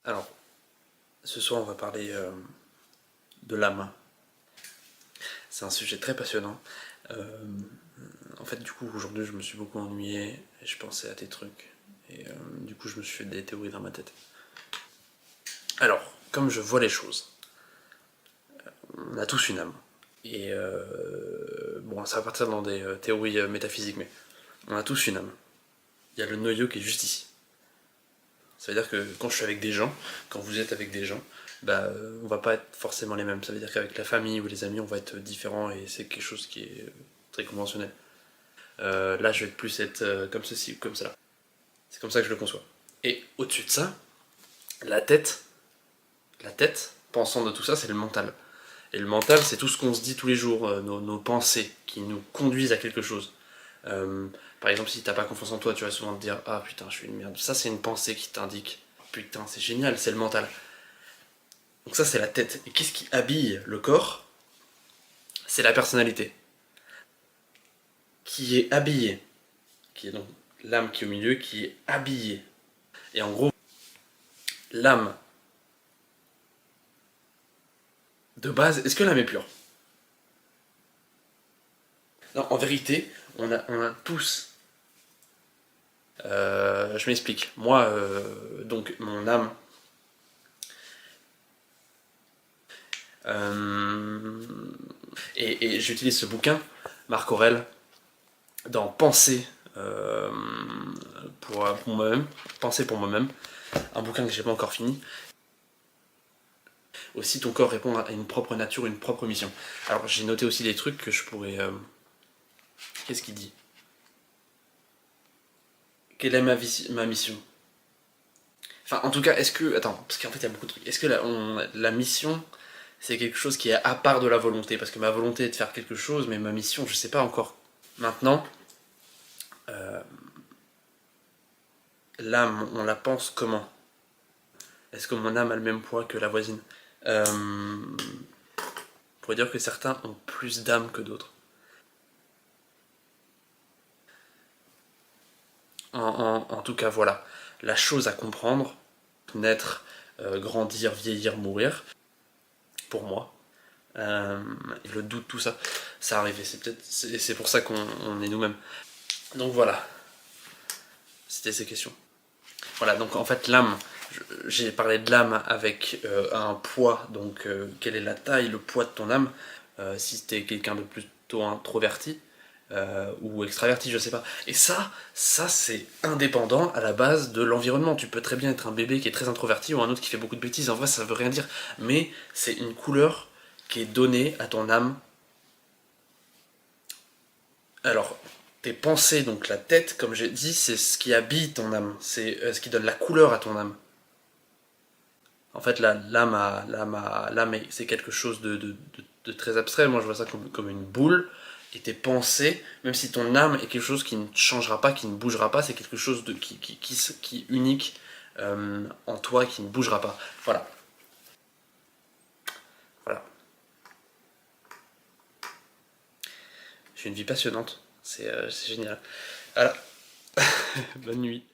Alors, ce soir on va parler de l'âme. C'est un sujet très passionnant. En fait, du coup, aujourd'hui je me suis beaucoup ennuyé et je pensais à des trucs. Et du coup, je me suis fait des théories dans ma tête. Alors, comme je vois les choses, on a tous une âme. Et bon, ça va partir dans des théories métaphysiques, mais on a tous une âme. Il y a le noyau qui est juste ici. Ça veut dire que quand je suis avec des gens, quand vous êtes avec des gens, bah, on va pas être forcément les mêmes. Ça veut dire qu'avec la famille ou les amis, on va être différents et c'est quelque chose qui est très conventionnel. Là, je vais plus être comme ceci ou comme cela. C'est comme ça que je le conçois. Et au-dessus de ça, la tête, pensant de tout ça, c'est le mental. Et le mental, c'est tout ce qu'on se dit tous les jours, nos pensées qui nous conduisent à quelque chose. Euh, Par exemple, si t'as pas confiance en toi, tu vas souvent te dire ah putain, je suis une merde. Ça, c'est une pensée qui t'indique putain, c'est génial, c'est le mental. Donc, ça, c'est la tête. Et qu'est-ce qui habille le corps? C'est la personnalité qui est habillée, qui est donc l'âme qui est au milieu, qui est habillée. Et en gros, l'âme de base, est-ce que l'âme est pure? Non, en vérité, on a tous. Je m'explique. Moi, donc, mon âme. euh, et j'utilise ce bouquin, Marc Aurèle, dans Penser pour moi-même. Penser pour moi-même. Un bouquin que j'ai pas encore fini. Aussi, ton corps répond à une propre nature, une propre mission. Alors, j'ai noté aussi des trucs que je pourrais. Qu'est-ce qu'il dit? Quelle est ma mission? Enfin, en tout cas, est-ce que. Attends, parce qu'en fait, il y a beaucoup de trucs. Est-ce que la mission, c'est quelque chose qui est à part de la volonté? Parce que ma volonté est de faire quelque chose, mais ma mission, je sais pas encore. Maintenant, euh, l'âme, on la pense comment? Est-ce que mon âme a le même poids que la voisine? On pourrait dire que certains ont plus d'âme que d'autres. En tout cas, voilà. La chose à comprendre, naître, grandir, vieillir, mourir, pour moi, et le doute, tout ça, ça arrive. C'est pour ça qu'on est nous-mêmes. Donc voilà, c'était ces questions. Voilà, donc en fait l'âme, j'ai parlé de l'âme avec un poids, donc quelle est la taille, le poids de ton âme, si t'es quelqu'un de plutôt introverti, ou extraverti, je sais pas. Et ça c'est indépendant à la base de l'environnement. Tu peux très bien être un bébé qui est très introverti ou un autre qui fait beaucoup de bêtises. En vrai, ça veut rien dire. Mais c'est une couleur qui est donnée à ton âme. Alors, tes pensées, donc la tête, comme j'ai dit, c'est ce qui habille ton âme. C'est ce qui donne la couleur à ton âme. En fait, c'est quelque chose de très abstrait. Moi, je vois ça comme une boule. Et tes pensées, même si ton âme est quelque chose qui ne changera pas, qui ne bougera pas, c'est quelque chose qui est unique en toi, qui ne bougera pas. Voilà. Voilà. J'ai une vie passionnante. C'est génial. Voilà. Bonne nuit.